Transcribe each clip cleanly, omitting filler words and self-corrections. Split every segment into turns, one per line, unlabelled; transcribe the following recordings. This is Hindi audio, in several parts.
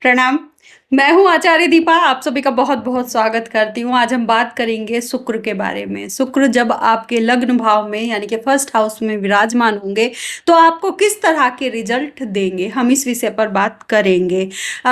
प्रणाम। मैं हूँ आचार्य दीपा, आप सभी का बहुत-बहुत स्वागत करती हूँ। आज हम बात करेंगे शुक्र के बारे में। शुक्र जब आपके लग्न भाव में यानी कि फर्स्ट हाउस में विराजमान होंगे, तो आपको किस तरह के रिज़ल्ट देंगे, हम इस विषय पर बात करेंगे।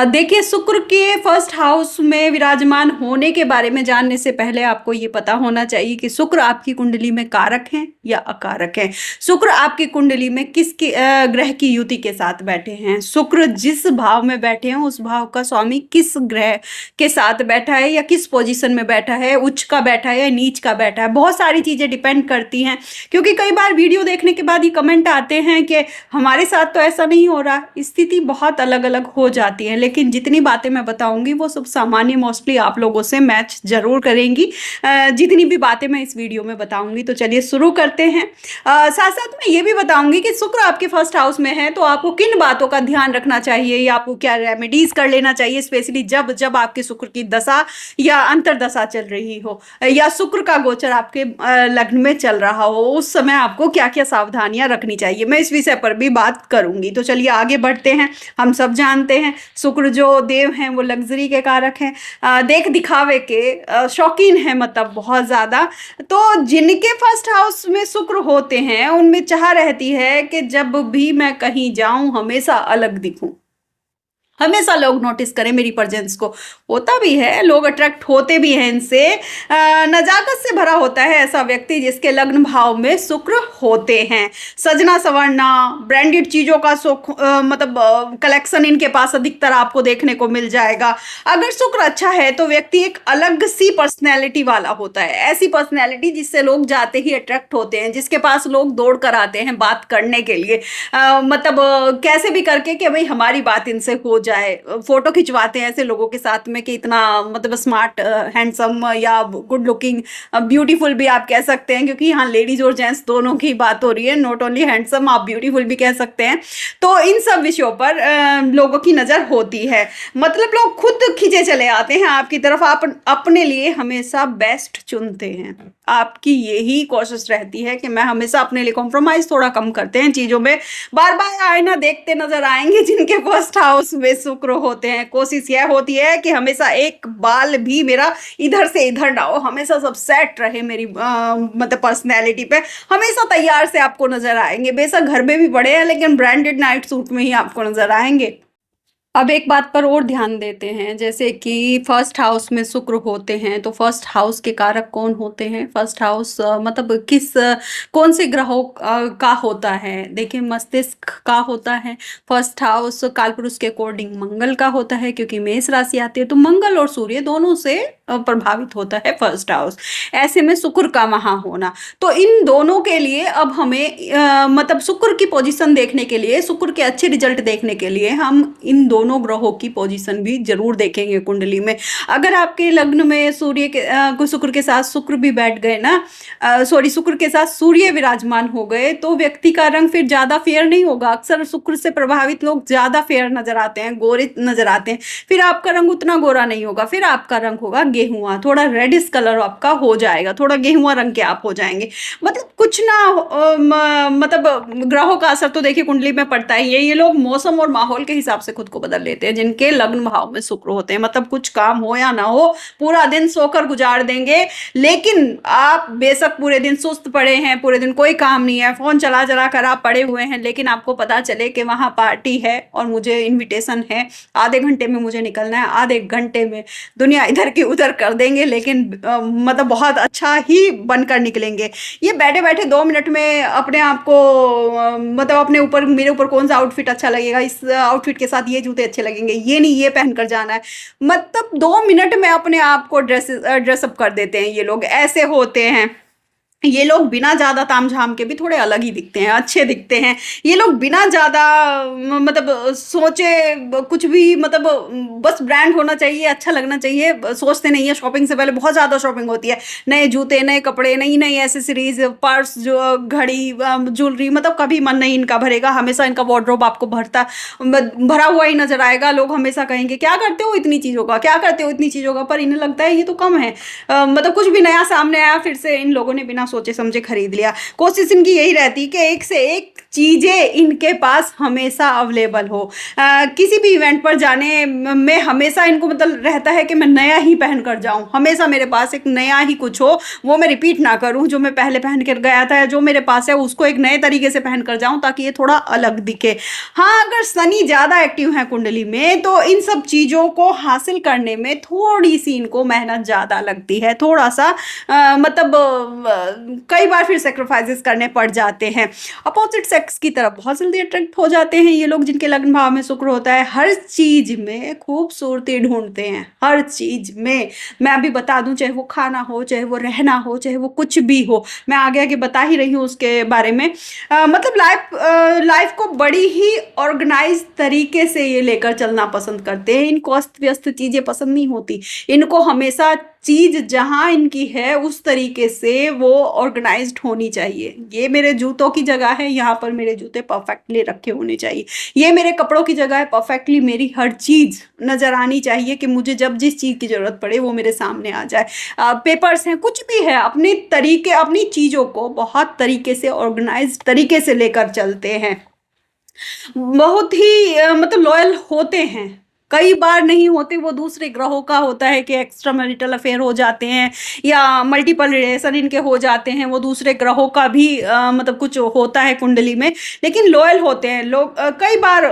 देखिए शुक्र के फर्स्ट हाउस में विराजमान होने के बारे में जानने से पहले आपको ये पता होना चाहिए कि शुक्र आपकी कुंडली में कारक हैं या अकारक हैं। शुक्र आपकी कुंडली में किसकी ग्रह की युति के साथ बैठे हैं। शुक्र जिस भाव में बैठे हैं उस भाव का स्वामी किस ग्रह के साथ बैठा है या किस पोजीशन में बैठा है, उच्च का बैठा है या नीच का बैठा है। बहुत सारी चीज़ें डिपेंड करती हैं, क्योंकि कई बार वीडियो देखने के बाद ये कमेंट आते हैं कि हमारे साथ तो ऐसा नहीं हो रहा। स्थिति बहुत अलग अलग हो जाती है, लेकिन जितनी बातें मैं बताऊंगी वो सब सामान्य मोस्टली आप लोगों से मैच जरूर करेंगी। जितनी भी बातें मैं इस वीडियो में बताऊंगी, तो चलिए शुरू करते हैं। साथ साथ मैं ये भी बताऊंगी कि शुक्र आपके फर्स्ट हाउस में है तो आपको किन बातों का ध्यान रखना चाहिए या आपको क्या रेमेडीज कर लेना चाहिए, स्पेशली जब जब आपके शुक्र की दशा या अंतरदशा चल रही हो या शुक्र का गोचर आपके लग्न में चल रहा हो, उस समय आपको क्या क्या सावधानियां रखनी चाहिए, मैं इस विषय पर भी बात करूंगी। तो चलिए आगे बढ़ते हैं। हम सब जानते हैं शुक्र जो देव हैं वो लग्जरी के कारक हैं, देख दिखावे के शौकीन हैं, मतलब बहुत ज़्यादा। तो जिनके फर्स्ट हाउस में शुक्र होते हैं उनमें चाह रहती है कि जब भी मैं कहीं जाऊं हमेशा अलग दिखूं, हमेशा लोग नोटिस करें मेरी प्रेजेंस को। होता भी है, लोग अट्रैक्ट होते भी हैं इनसे। नजाकत से भरा होता है ऐसा व्यक्ति जिसके लग्न भाव में शुक्र होते हैं। सजना संवरना, ब्रांडेड चीज़ों का मतलब कलेक्शन इनके पास अधिकतर आपको देखने को मिल जाएगा। अगर शुक्र अच्छा है तो व्यक्ति एक अलग सी पर्सनैलिटी वाला होता है, ऐसी पर्सनैलिटी जिससे लोग जाते ही अट्रैक्ट होते हैं, जिसके पास लोग दौड़ कर आते हैं बात करने के लिए। मतलब कैसे भी करके कि भाई हमारी बात इनसे हो जाए। फोटो खिंचवाते हैं ऐसे लोगों के साथ में कि इतना मतलब स्मार्ट, हैंडसम या गुड लुकिंग, ब्यूटीफुल भी आप कह सकते हैं, क्योंकि यहाँ लेडीज और जेंट्स दोनों की बात हो रही है, नॉट ओनली हैंडसम, आप ब्यूटीफुल भी कह सकते हैं। तो इन सब विषयों पर लोगों की नज़र होती है, मतलब लोग खुद खिंचे चले आते हैं आपकी तरफ। आप अपने लिए हमेशा बेस्ट चुनते हैं, आपकी यही कोशिश रहती है कि मैं हमेशा अपने लिए कॉम्प्रोमाइज थोड़ा कम करते हैं चीज़ों में। बार बार आईना देखते नजर आएंगे जिनके फर्स्ट हाउस में शुक्र होते हैं। कोशिश यह होती है कि हमेशा एक बाल भी मेरा इधर से इधर ना हो, हमेशा सब सेट रहे मेरी मतलब पर्सनैलिटी पे। हमेशा तैयार से आपको नजर आएंगे, बेशक घर में भी बड़े हैं लेकिन ब्रांडेड नाइट सूट में ही आपको नजर आएंगे। अब एक बात पर और ध्यान देते हैं, जैसे कि फर्स्ट हाउस में शुक्र होते हैं तो फर्स्ट हाउस के कारक कौन होते हैं। फर्स्ट हाउस मतलब कौन से ग्रहों का होता है। देखिए मस्तिष्क का होता है फर्स्ट हाउस, कालपुरुष के अकॉर्डिंग मंगल का होता है, क्योंकि मेष राशि आती है तो मंगल और सूर्य दोनों से प्रभावित होता है फर्स्ट हाउस। ऐसे में शुक्र का वहाँ होना, तो इन दोनों के लिए अब हमें मतलब शुक्र की पोजीशन देखने के लिए, शुक्र के अच्छे रिजल्ट देखने के लिए हम इन दोनों ग्रहों की पोजीशन भी जरूर देखेंगे कुंडली में। अगर आपके लग्न में सूर्य के शुक्र के साथ शुक्र भी बैठ गए ना, शुक्र के साथ सूर्य विराजमान हो गए, तो व्यक्ति का रंग फिर ज्यादा फेयर नहीं होगा। अक्सर शुक्र से प्रभावित लोग ज्यादा फेयर नजर आते हैं, गोरे नजर आते हैं, फिर आपका रंग उतना गोरा नहीं होगा, फिर आपका रंग होगा गेहुआ, थोड़ा रेडिश कलर आपका हो जाएगा, थोड़ा गेहुआ रंग के आप हो जाएंगे। मतलब कुछ ना मतलब ग्रहों का असर तो देखिए कुंडली में पड़ता ही है। ये लोग मौसम और माहौल के हिसाब से खुद को बदल लेते हैं जिनके लग्न भाव में शुक्र होते हैं। मतलब कुछ काम हो या ना हो, पूरा दिन सोकर गुजार देंगे, लेकिन आप बेशक पूरे दिन सुस्त पड़े हैं, पूरे दिन कोई काम नहीं है, फोन चला चला कर आप पड़े हुए हैं, लेकिन आपको पता चले कि वहां पार्टी है और मुझे इन्विटेशन है, आधे घंटे में मुझे निकलना है, आधे घंटे में दुनिया इधर की उधर कर देंगे, लेकिन मतलब बहुत अच्छा ही बनकर निकलेंगे। ये बैठे बैठे 2 मिनट में अपने आप को मतलब अपने ऊपर, मेरे ऊपर कौन सा आउटफिट अच्छा लगेगा, इस आउटफिट के साथ ये जूते अच्छे लगेंगे, ये नहीं ये पहनकर जाना है, मतलब 2 मिनट में अपने आप को ड्रेसअप कर देते हैं। ये लोग ऐसे होते हैं। ये लोग बिना ज़्यादा तामझाम के भी थोड़े अलग ही दिखते हैं, अच्छे दिखते हैं। ये लोग बिना ज़्यादा मतलब सोचे कुछ भी, मतलब बस ब्रांड होना चाहिए, अच्छा लगना चाहिए, सोचते नहीं है। शॉपिंग से पहले बहुत ज़्यादा शॉपिंग होती है, नए जूते, नए कपड़े, नई नई एसेसरीज, पर्स, जो घड़ी, ज्वेलरी, मतलब कभी मन नहीं इनका भरेगा। हमेशा इनका वार्डरोब आपको भरा हुआ ही नजर आएगा। लोग हमेशा कहेंगे क्या करते हो इतनी चीज़ों का, क्या करते हो इतनी चीज़ों का, पर इन्हें लगता है ये तो कम है। मतलब कुछ भी नया सामने आया फिर से इन लोगों ने बिना सोचे समझे खरीद लिया। कोशिश इनकी यही रहती कि एक से एक चीज़ें इनके पास हमेशा अवेलेबल हो। किसी भी इवेंट पर जाने में हमेशा इनको मतलब रहता है कि मैं नया ही पहन कर जाऊँ, हमेशा मेरे पास एक नया ही कुछ हो, वो मैं रिपीट ना करूँ जो मैं पहले पहन कर गया था, या जो मेरे पास है उसको एक नए तरीके से पहन कर जाऊँ ताकि ये थोड़ा अलग दिखे। हाँ, अगर शनि ज़्यादा एक्टिव है कुंडली में तो इन सब चीज़ों को हासिल करने में थोड़ी सी इनको मेहनत ज़्यादा लगती है, थोड़ा सा मतलब कई बार फिर सेक्रीफाइसेस करने पड़ जाते हैं। अपोजिट सेक्स की तरफ बहुत जल्दी अट्रैक्ट हो जाते हैं ये लोग जिनके लग्न भाव में शुक्र होता है। हर चीज़ में खूबसूरती ढूंढते हैं, हर चीज़ में। मैं अभी बता दूं, चाहे वो खाना हो, चाहे वो रहना हो, चाहे वो कुछ भी हो, मैं आगे आगे बता ही रही हूँ उसके बारे में। मतलब लाइफ को बड़ी ही ऑर्गेनाइज तरीके से ये लेकर चलना पसंद करते हैं। इनको अस्त व्यस्त चीज़ें पसंद नहीं होती, इनको हमेशा चीज़ जहाँ इनकी है उस तरीके से वो ऑर्गेनाइज्ड होनी चाहिए। ये मेरे जूतों की जगह है, यहाँ पर मेरे जूते परफेक्टली रखे होने चाहिए। ये मेरे कपड़ों की जगह है, परफेक्टली मेरी हर चीज़ नज़र आनी चाहिए कि मुझे जब जिस चीज़ की ज़रूरत पड़े वो मेरे सामने आ जाए। पेपर्स हैं, कुछ भी है, अपने तरीके, अपनी चीज़ों को बहुत तरीके से ऑर्गेनाइज्ड तरीके से लेकर चलते हैं। बहुत ही मतलब लॉयल होते हैं। कई बार नहीं होते, वो दूसरे ग्रहों का होता है कि एक्स्ट्रा मैरिटल अफेयर हो जाते हैं या मल्टीपल रिलेशन इनके हो जाते हैं, वो दूसरे ग्रहों का भी मतलब कुछ होता है कुंडली में, लेकिन लॉयल होते हैं लोग। कई बार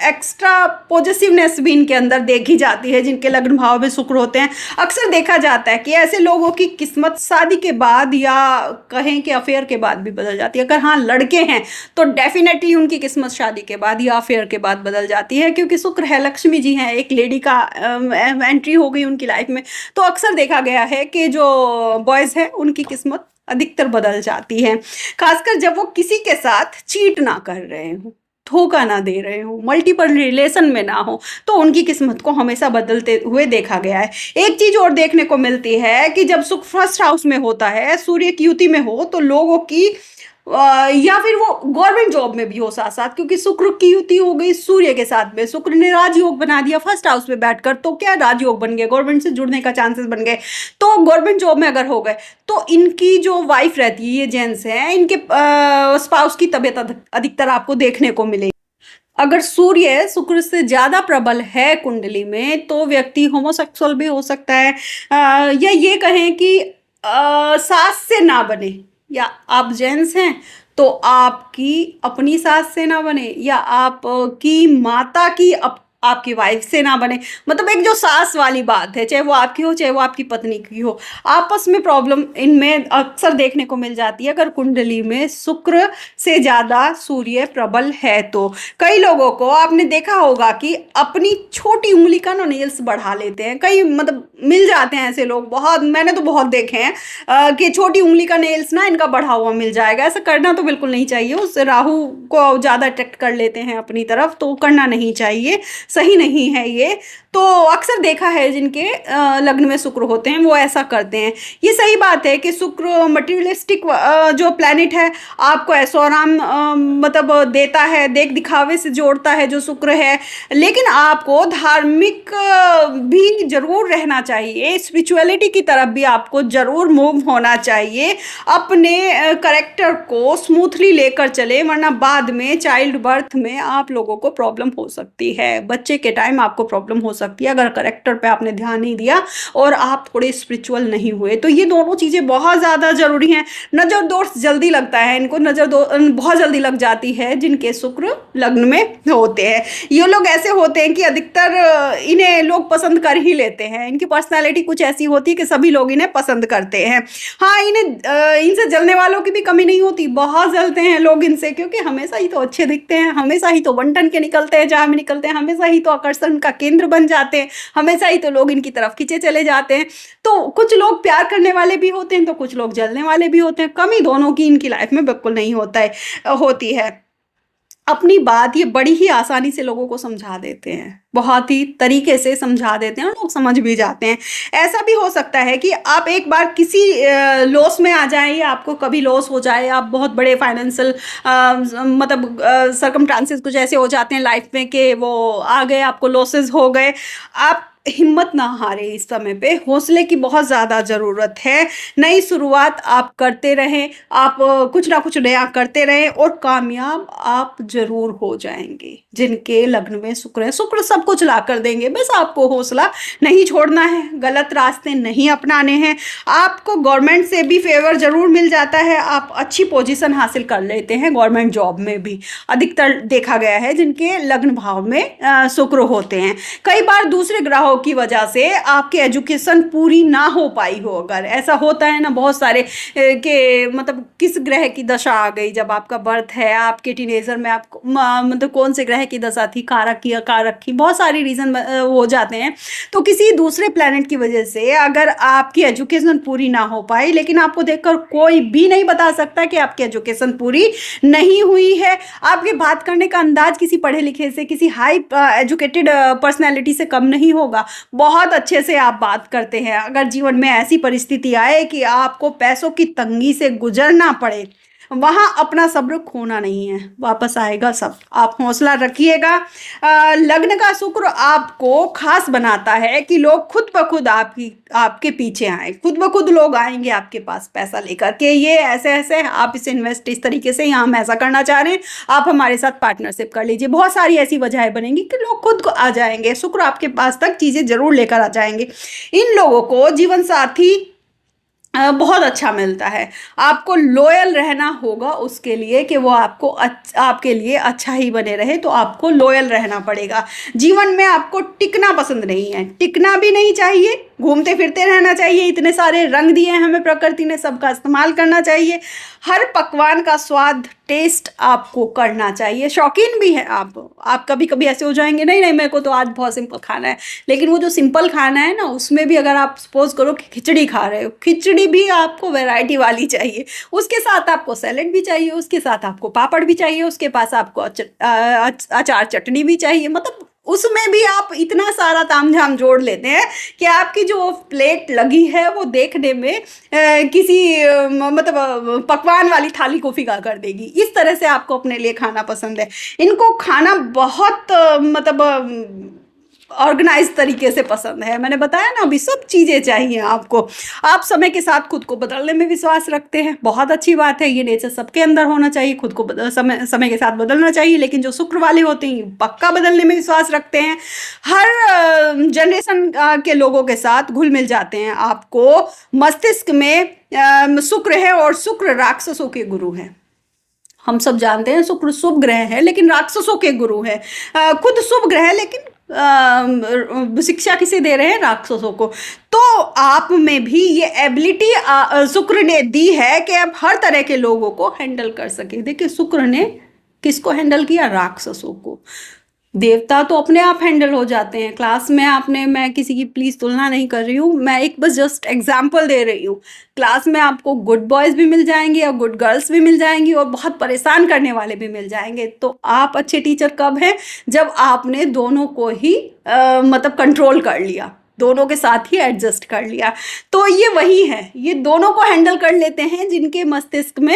एक्स्ट्रा पॉजिटिवनेस भी इनके अंदर देखी जाती है जिनके लग्न भाव में शुक्र होते हैं। अक्सर देखा जाता है कि ऐसे लोगों की किस्मत शादी के बाद या कहें कि अफेयर के बाद भी बदल जाती है। अगर हाँ लड़के हैं तो डेफिनेटली उनकी किस्मत शादी के बाद या अफेयर के बाद बदल जाती है, क्योंकि शुक्र है, लक्ष्मी जी हैं, एक लेडी का एंट्री हो गई उनकी लाइफ में। तो अक्सर देखा गया है कि जो बॉयज़ हैं उनकी किस्मत अधिकतर बदल जाती है, खासकर जब वो किसी के साथ चीट ना कर रहे हो, धोखा ना दे रहे हो, मल्टीपल रिलेशन में ना हो, तो उनकी किस्मत को हमेशा बदलते हुए देखा गया है। एक चीज़ और देखने को मिलती है कि जब शुक्र फर्स्ट हाउस में होता है, सूर्य की युति में हो, तो लोगों की या फिर वो गवर्नमेंट जॉब में भी हो साथ साथ, क्योंकि शुक्र की युति हो गई सूर्य के साथ में, शुक्र ने राजयोग बना दिया फर्स्ट हाउस में बैठकर, तो क्या राजयोग बन गए, गवर्नमेंट से जुड़ने का चांसेस बन गए। तो गवर्नमेंट जॉब में अगर हो गए तो इनकी जो वाइफ रहती है, ये जेंट्स हैं, इनके स्पाउस की तबीयत अधिकतर आपको देखने को मिलेगी। अगर सूर्य शुक्र से ज़्यादा प्रबल है कुंडली में तो व्यक्ति होमोसेक्सुअल भी हो सकता है, या ये कहें कि सास से ना बने, या आप जेंट्स हैं तो आपकी अपनी सास से ना बने, या आप की माता की आपकी वाइफ से ना बने। मतलब एक जो सास वाली बात है, चाहे वो आपकी हो चाहे वो आपकी पत्नी की हो, आपस में प्रॉब्लम इनमें अक्सर देखने को मिल जाती है अगर कुंडली में शुक्र से ज़्यादा सूर्य प्रबल है। तो कई लोगों को आपने देखा होगा कि अपनी छोटी उंगली का ना नेल्स बढ़ा लेते हैं, कई मतलब मिल जाते हैं ऐसे लोग, बहुत, मैंने तो बहुत देखे हैं कि छोटी उंगली का नेल्स ना इनका बढ़ा हुआ मिल जाएगा। ऐसा करना तो बिल्कुल नहीं चाहिए, उससे राहु को ज़्यादा अट्रैक्ट कर लेते हैं अपनी तरफ, तो करना नहीं चाहिए, सही नहीं है ये। तो अक्सर देखा है जिनके लग्न में शुक्र होते हैं वो ऐसा करते हैं। ये सही बात है कि शुक्र मटेरियलिस्टिक जो प्लैनेट है, आपको ऐशो आराम मतलब देता है, देख दिखावे से जोड़ता है जो शुक्र है, लेकिन आपको धार्मिक भी जरूर रहना चाहिए, स्पिरिचुअलिटी की तरफ भी आपको जरूर मूव होना चाहिए, अपने करेक्टर को स्मूथली लेकर चले, वरना बाद में चाइल्ड बर्थ में आप लोगों को प्रॉब्लम हो सकती है, बच्चे के टाइम आपको प्रॉब्लम हो सकती है अगर करेक्टर पे आपने ध्यान नहीं दिया और आप थोड़े स्पिरिचुअल नहीं हुए। तो ये दोनों चीज़ें बहुत ज़्यादा जरूरी हैं। नज़र दोष जल्दी लगता है इनको, नज़र बहुत जल्दी लग जाती है जिनके शुक्र लग्न में होते हैं। ये लोग ऐसे होते हैं कि अधिकतर इन्हें लोग पसंद कर ही लेते हैं, इनकी पर्सनैलिटी कुछ ऐसी होती है कि सभी लोग इन्हें पसंद करते हैं। हाँ, इनसे जलने वालों की भी कमी नहीं होती, बहुत जलते हैं लोग इनसे, क्योंकि हमेशा ही तो अच्छे दिखते हैं, हमेशा ही तो बंटन के निकलते हैं, जहाँ भी निकलते हैं हमेशा ही तो आकर्षण का केंद्र बन जाते हैं, हमेशा ही तो लोग इनकी तरफ खींचे चले जाते हैं। तो कुछ लोग प्यार करने वाले भी होते हैं तो कुछ लोग जलने वाले भी होते हैं, कमी दोनों की इनकी लाइफ में बिल्कुल नहीं होती है। अपनी बात ये बड़ी ही आसानी से लोगों को समझा देते हैं, बहुत ही तरीके से समझा देते हैं और लोग समझ भी जाते हैं। ऐसा भी हो सकता है कि आप एक बार किसी लॉस में आ जाएं, या आपको कभी लॉस हो जाए, आप बहुत बड़े फाइनेंशियल मतलब सर्कमस्टांसेस कुछ ऐसे हो जाते हैं लाइफ में कि वो आ गए, आपको लॉसेस हो गए, आप हिम्मत ना हारें इस समय पे, हौसले की बहुत ज़्यादा ज़रूरत है। नई शुरुआत आप करते रहें, आप कुछ ना कुछ नया करते रहें और कामयाब आप ज़रूर हो जाएँगे। जिनके लग्न में शुक्र है, शुक्र सब कुछ ला कर देंगे, बस आपको हौसला नहीं छोड़ना है, गलत रास्ते नहीं अपनाने हैं। आपको गवर्नमेंट से भी फ़ेवर ज़रूर मिल जाता है, आप अच्छी पोज़ीशन हासिल कर लेते हैं गवर्नमेंट जॉब में भी। अधिकतर देखा गया है जिनके लग्न भाव में शुक्र होते हैं। कई बार दूसरे ग्रहों की वजह से आपकी एजुकेशन पूरी ना हो पाई हो, अगर ऐसा होता है ना बहुत सारे के मतलब किस ग्रह की दशा आ गई जब आपका बर्थ है, आपके टीनेजर में आपको मतलब कौन से ग्रह की दशा थी, कारक की अकारक की, बहुत सारी रीज़न हो जाते हैं। तो किसी दूसरे प्लैनेट की वजह से अगर आपकी एजुकेशन पूरी ना हो पाई, लेकिन आपको देखकर कोई भी नहीं बता सकता कि आपकी एजुकेशन पूरी नहीं हुई है। आपके बात करने का अंदाज किसी पढ़े लिखे से, किसी हाई एजुकेटेड पर्सनैलिटी से कम नहीं होगा। बहुत अच्छे से आप बात करते हैं। अगर जीवन में ऐसी परिस्थिति आए कि आपको पैसों की तंगी से गुजरना पड़े, वहाँ अपना सब्र खोना नहीं है, वापस आएगा सब। आप हौसला रखिएगा। लग्न का शुक्र आपको खास बनाता है कि लोग खुद ब खुद आपके पीछे आए, खुद ब खुद लोग आएंगे आपके पास पैसा लेकर के, ये ऐसे ऐसे आप इसे इन्वेस्ट इस तरीके से, यहाँ हम ऐसा करना चाह रहे हैं, आप हमारे साथ पार्टनरशिप कर लीजिए। बहुत सारी ऐसी वजहें बनेंगी कि लोग खुद को आ जाएंगे, शुक्र आपके पास तक चीज़ें जरूर लेकर आ जाएंगे। इन लोगों को जीवन साथी बहुत अच्छा मिलता है। आपको लॉयल रहना होगा उसके लिए कि वो आपके लिए अच्छा ही बने रहे, तो आपको लॉयल रहना पड़ेगा। जीवन में आपको टिकना पसंद नहीं है, टिकना भी नहीं चाहिए, घूमते फिरते रहना चाहिए। इतने सारे रंग दिए हैं हमें प्रकृति ने, सबका इस्तेमाल करना चाहिए। हर पकवान का स्वाद टेस्ट आपको करना चाहिए। शौकीन भी है आप कभी कभी ऐसे हो जाएंगे, नहीं नहीं मेरे को तो आज बहुत सिंपल खाना है, लेकिन वो जो सिंपल खाना है ना, उसमें भी अगर आप सपोज करो कि खिचड़ी खा रहे हो, खिचड़ी भी आपको वैरायटी वाली चाहिए, उसके साथ आपको सैलेड भी चाहिए, उसके साथ आपको पापड़ भी चाहिए, उसके पास आपको अचार चटनी भी चाहिए। मतलब उसमें भी आप इतना सारा तामझाम जोड़ लेते हैं कि आपकी जो प्लेट लगी है वो देखने में किसी मतलब पकवान वाली थाली को फीका कर देगी। इस तरह से आपको अपने लिए खाना पसंद है। इनको खाना बहुत मतलब ऑर्गेनाइज तरीके से पसंद है। मैंने बताया ना, अभी सब चीज़ें चाहिए आपको। आप समय के साथ खुद को बदलने में विश्वास रखते हैं, बहुत अच्छी बात है। ये नेचर सबके अंदर होना चाहिए, खुद को समय के साथ बदलना चाहिए। लेकिन जो शुक्र वाले होते हैं पक्का बदलने में विश्वास रखते हैं, हर जनरेशन के लोगों के साथ घुल मिल जाते हैं। आपको मस्तिष्क में शुक्र है और शुक्र राक्षसों के गुरु है। हम सब जानते हैं शुक्र शुभ ग्रह है लेकिन राक्षसों के गुरु है। खुद शुभ ग्रह है लेकिन शिक्षा किसे दे रहे हैं? राक्षसों को। तो आप में भी ये एबिलिटी शुक्र ने दी है कि आप हर तरह के लोगों को हैंडल कर सके। देखिए शुक्र ने किसको हैंडल किया? राक्षसों को। देवता तो अपने आप हैंडल हो जाते हैं। क्लास में मैं किसी की प्लीज तुलना नहीं कर रही हूँ, मैं एक बस जस्ट एग्जाम्पल दे रही हूँ। क्लास में आपको गुड बॉयज भी मिल जाएंगे और गुड गर्ल्स भी मिल जाएंगी और बहुत परेशान करने वाले भी मिल जाएंगे। तो आप अच्छे टीचर कब हैं? जब आपने दोनों को ही मतलब कंट्रोल कर लिया, दोनों के साथ ही एडजस्ट कर लिया। तो ये वही है, ये दोनों को हैंडल कर लेते हैं जिनके मस्तिष्क में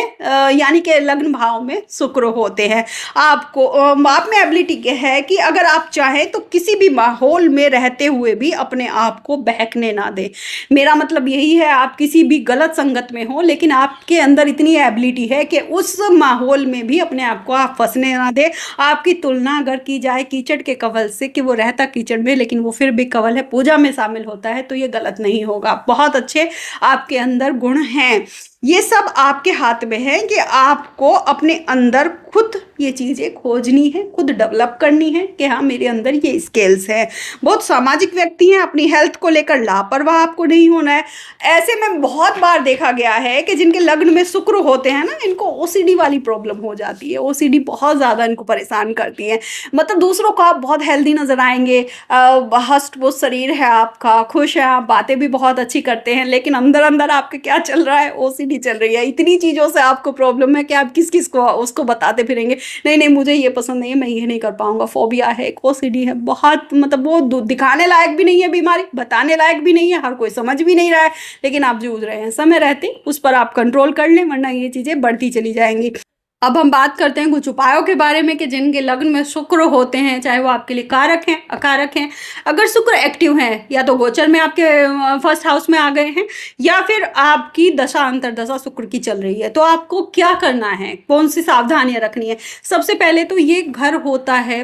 यानी कि लग्न भाव में शुक्र होते हैं। आपको आप में एबिलिटी है कि अगर आप चाहें तो किसी भी माहौल में रहते हुए भी अपने आप को बहकने ना दें। मेरा मतलब यही है, आप किसी भी गलत संगत में हो लेकिन आपके अंदर इतनी एबिलिटी है कि उस माहौल में भी अपने आप को आप फंसने ना दें। आपकी तुलना अगर की जाए कीचड़ के कवल से कि वो रहता कीचड़ में लेकिन वो फिर भी कवल है, पूजा में शामिल होता है, तो ये गलत नहीं होगा। बहुत अच्छे आपके अंदर गुण हैं। ये सब आपके हाथ में है कि आपको अपने अंदर खुद ये चीज़ें खोजनी है, खुद डेवलप करनी है कि हाँ मेरे अंदर ये स्किल्स है। बहुत सामाजिक व्यक्ति हैं, अपनी हेल्थ को लेकर लापरवाह आपको नहीं होना है। ऐसे में बहुत बार देखा गया है कि जिनके लग्न में शुक्र होते हैं ना, इनको ओसीडी वाली प्रॉब्लम हो जाती है। ओसीडी बहुत ज़्यादा इनको परेशान करती है। मतलब दूसरों को आप बहुत हेल्दी नजर आएंगे, हष्ट पुष्ट शरीर है आपका, खुश है आप, बातें भी बहुत अच्छी करते हैं, लेकिन अंदर अंदर आपके क्या चल रहा है? ओसीडी चल रही है। इतनी चीज़ों से आपको प्रॉब्लम है कि आप किस किस को उसको बताते फिरेंगे, नहीं नहीं मुझे ये पसंद नहीं है, मैं ये नहीं कर पाऊंगा। फोबिया है, ओसीडी है, बहुत मतलब वो दिखाने लायक भी नहीं है बीमारी, बताने लायक भी नहीं है, हर कोई समझ भी नहीं रहा है, लेकिन आप जूझ रहे हैं। समय रहते उस पर आप कंट्रोल कर लें, वरना ये चीज़ें बढ़ती चली जाएंगी। अब हम बात करते हैं कुछ उपायों के बारे में कि जिनके लग्न में शुक्र होते हैं, चाहे वो आपके लिए कारक हैं अकारक हैं। अगर शुक्र एक्टिव हैं, या तो गोचर में आपके फर्स्ट हाउस में आ गए हैं, या फिर आपकी दशा अंतरदशा शुक्र की चल रही है, तो आपको क्या करना है, कौन सी सावधानियां रखनी है। सबसे पहले तो ये घर होता है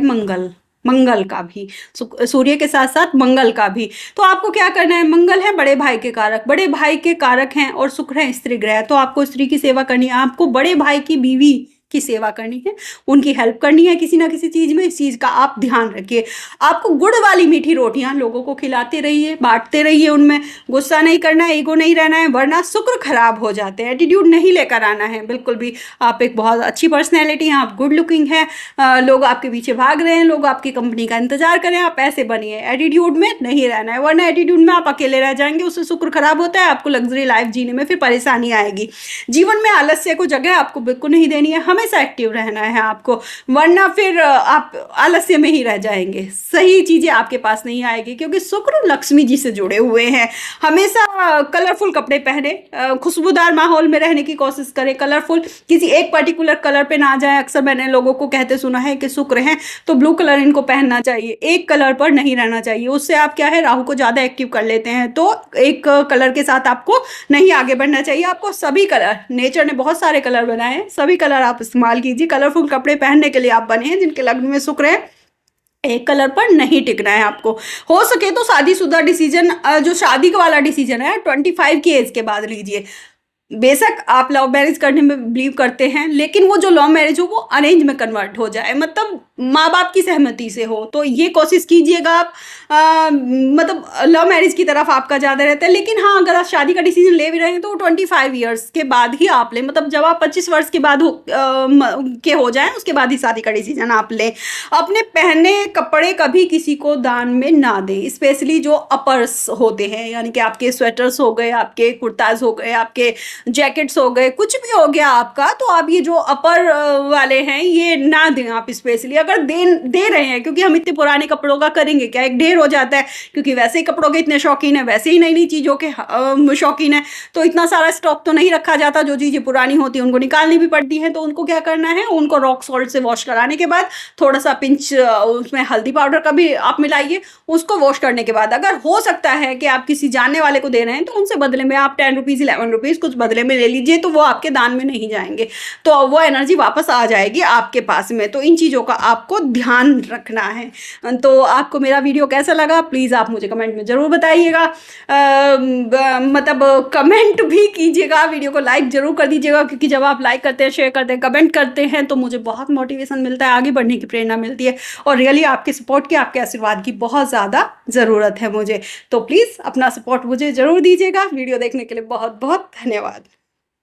मंगल का भी, सूर्य के साथ साथ मंगल का भी। तो आपको क्या करना है, मंगल है बड़े भाई के कारक, बड़े भाई के कारक हैं, और शुक्र है स्त्री ग्रह, तो आपको स्त्री की सेवा करनी है, आपको बड़े भाई की बीवी की सेवा करनी है, उनकी हेल्प करनी है किसी ना किसी चीज में। इस चीज का आप ध्यान रखिए। आपको गुड़ वाली मीठी रोटियां लोगों को खिलाते रहिए, बांटते रहिए, उनमें गुस्सा नहीं करना है, ईगो नहीं रहना है, वरना शुक्र खराब हो जाते हैं। एटीट्यूड नहीं लेकर आना है बिल्कुल भी। आप एक बहुत अच्छी पर्सनैलिटी हैं, आप गुड लुकिंग हैं, लोग आपके पीछे भाग रहे हैं, लोग आपकी कंपनी का इंतजार करें, आप ऐसे बनिए। एटीट्यूड में नहीं रहना है, वरना एटीट्यूड में आप अकेले रह जाएंगे, उससे शुक्र खराब होता है, आपको लग्जरी लाइफ जीने में फिर परेशानी आएगी। जीवन में आलस्य को जगह आपको बिल्कुल नहीं देनी है, हमेशा एक्टिव रहना है आपको, वरना फिर आप आलस्य में ही रह जाएंगे, सही चीजें आपके पास नहीं आएगी, क्योंकि शुक्र लक्ष्मी जी से जुड़े हुए हैं। हमेशा कलरफुल कपड़े पहने, खुशबूदार माहौल में रहने की कोशिश करें, कलरफुल, किसी एक पर्टिकुलर कलर पे ना जाए। अक्सर मैंने लोगों को कहते सुना है कि शुक्र हैं तो ब्लू कलर इनको पहनना चाहिए, एक कलर पर नहीं रहना चाहिए, उससे आप क्या है, राहु को ज्यादा एक्टिव कर लेते हैं। तो एक कलर के साथ आपको नहीं आगे बढ़ना चाहिए। आपको सभी कलर, नेचर ने बहुत सारे कलर बनाए हैं, सभी कलर आप इस्तेमाल कीजिए। कलरफुल कपड़े पहनने के लिए आप बने हैं, जिनके लग्न में शुक्र है। एक कलर पर नहीं टिकना है आपको। हो सके तो शादीशुदा डिसीजन, जो शादी वाला डिसीजन है, 25 की एज के बाद लीजिए। बेशक आप लव मैरिज करने में बिलीव करते हैं, लेकिन वो जो लव मैरिज हो वो अरेंज में कन्वर्ट हो जाए, मतलब माँ बाप की सहमति से हो, तो ये कोशिश कीजिएगा आप। मतलब लव मैरिज की तरफ आपका ज़्यादा रहता है। लेकिन हाँ, अगर आप शादी का डिसीजन ले भी रहे हैं तो 25 ईयर्स के बाद ही आप लें, मतलब जब आप 25 वर्ष के बाद के हो जाएं, उसके बाद ही शादी का डिसीजन आप लें। अपने पहने कपड़े कभी किसी को दान में ना दें, स्पेशली जो अपर्स होते हैं, यानी कि आपके स्वेटर्स हो गए, आपके कुर्ताज हो गए, आपके जैकेट्स हो गए, कुछ भी हो गया आपका, तो आप ये जो अपर वाले हैं ये ना दें आप स्पेशली। अगर दे रहे हैं, क्योंकि हम इतने पुराने कपड़ों का करेंगे क्या, एक ढेर हो जाता है, क्योंकि वैसे ही कपड़ों के इतने शौकीन है, वैसे ही नई नई चीज़ों के शौकीन है, तो इतना सारा स्टॉक तो नहीं रखा जाता। जो चीज़ें पुरानी होती है उनको निकालनी भी पड़ती है, तो उनको क्या करना है, उनको रॉक सॉल्ट से वॉश कराने के बाद थोड़ा सा पिंच उसमें हल्दी पाउडर का भी आप मिलाइए। उसको वॉश करने के बाद अगर हो सकता है कि आप किसी जानने वाले को दे रहे हैं, तो उनसे बदले में आप 10 रुपीज़ 11 रुपीज़ कुछ बदले में ले लीजिए, तो वो आपके दान में नहीं जाएंगे, तो वो एनर्जी वापस आ जाएगी आपके पास में। तो इन चीज़ों का आपको ध्यान रखना है। तो आपको मेरा वीडियो कैसा लगा, प्लीज़ आप मुझे कमेंट में ज़रूर बताइएगा। मतलब कमेंट भी कीजिएगा, वीडियो को लाइक ज़रूर कर दीजिएगा, क्योंकि जब आप लाइक करते हैं, शेयर करते हैं, कमेंट करते हैं, तो मुझे बहुत मोटिवेशन मिलता है, आगे बढ़ने की प्रेरणा मिलती है, और रियली आपके सपोर्ट की, आपके आशीर्वाद की बहुत ज़्यादा ज़रूरत है मुझे। तो प्लीज़ अपना सपोर्ट मुझे ज़रूर दीजिएगा। वीडियो देखने के लिए बहुत बहुत धन्यवाद।